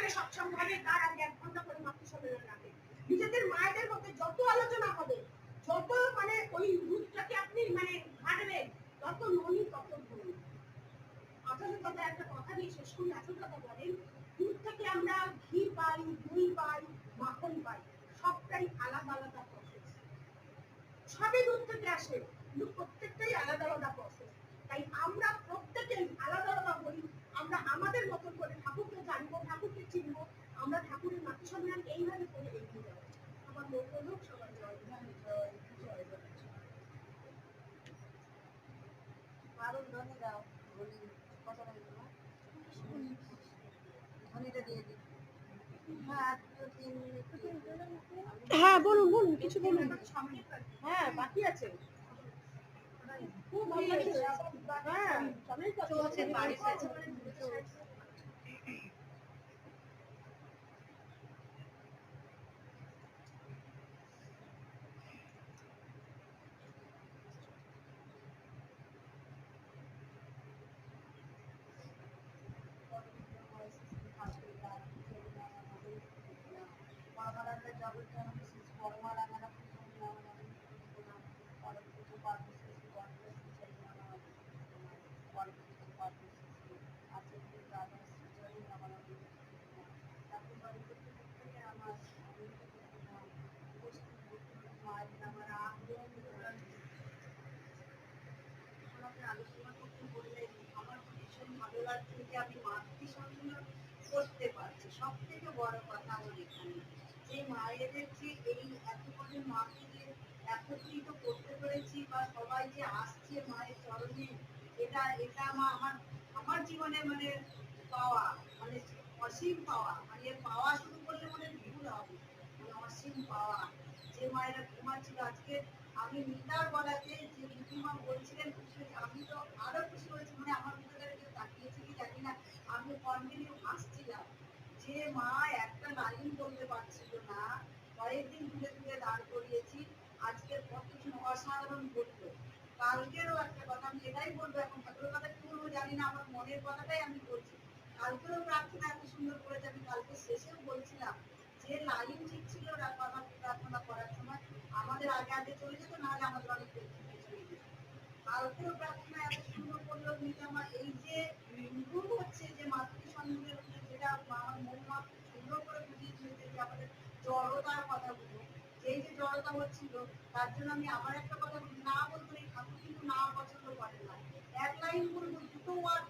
যেখানে সৎসঙ্গ হবে তার আগে 1 ঘন্টা করে মাতৃ সম্মেলন রাখে। নিজেদের মায়েদের মধ্যে যত আলোচনা হবে, যত মানে ওই রূপটাকে আপনি মানে ঘাটবেন, তত ননি তত ধনী। আসলে কথা একটা কথা দিয়ে শেষ করি। আসল কথা বলেন, দুধ থেকে আমরা ঘি পাই, দই পাই, মাখন পাই, সবটাই আলাদা আলাদা প্রসেস। সবই দুধ থেকে আসে, কিন্তু প্রত্যেকটাই আলাদা আলাদা প্রসেস। তাই আমরা প্রত্যেকেই আলাদা আলাদা বলি। আমরা আমাদের মতন করে ঠাকুরকে জানবো, ঠাকুরকে চিনবো, আমরা ঠাকুরের মাতৃ সম্মান এইভাবে করে এগিয়ে যাবো। আমার মঙ্গল হোক, সবার জয় জয় জয় জয়। আরুন ধনী দাও, ধনী কথা বলবো না, ধনীটা দিয়ে দিই। হ্যাঁ বলুন বলুন, কিছু বলুন। হ্যাঁ বাকি আছে। খুব ভালো লাগছে। হ্যাঁ সবাই চলছে বাড়ি আছে। আমি মাতৃ সম্মেলন করতে পারছি, সব থেকে বড় কথা আমার এখানে যে মায়েদের যে এই এত করে মাকে যে একত্রিত করতে পেরেছি বা সবাই যে আসছে মায়ের চরণে, এটা এটা আমার জীবনে মানে পাওয়া, মানে অসীম পাওয়া, মানে পাওয়া শুরু করলে মানে ভুল হবে, মানে অসীম পাওয়া। যে মায়েরা ঘুমাচ্ছিল আজকে, আমি মিতার বলাতে যে দিদিমা বলছিলেন, আমি তো আরো খুশি হয়েছি, মানে আমার ভিতরে কেউ তাকিয়েছে কি জানি না, আমি কন্টিনিউ হাসছিলাম যে মা একটা লাইন বলতে পারছিল না, কয়েকদিন ঘুরে ঘুরে দাঁড় করিয়েছি, আজকে কত অসাধারণ বললো। কালকেরও একটা কথা আমি এটাই বলবো, এখন ঠাকুরের কথা কি বলবো জানি না, আমার মনের কথাটাই আমি বলছি। কালকেরও প্রার্থনা এত সুন্দর করেছে, আমি কালকে শেষেও বলছিলাম যে লাইন ঠিক ছিল প্রার্থনা করার সময়, আমাদের আগে আগে চলে যেত, নাহলে আমাদের অনেক পেছনে চলে যেত। কালকেও প্রার্থনা এত সুন্দর করলো নিজামা, এই যে ইমপ্রুভ হচ্ছে যে মাতৃ সম্মেলনের, যেটা আমার মন মা সুন্দর করে বুঝিয়ে দিয়েছে যে আমাদের জড়তার কথাগুলো, যেই যে জড়তা হচ্ছিল, তার জন্য আমি আবার একটা কথা বলি, না বলবো এই ঠাকুর কিন্তু না পছন্দ করে না, এক লাইন বলবো, দুটো ওয়ার্ড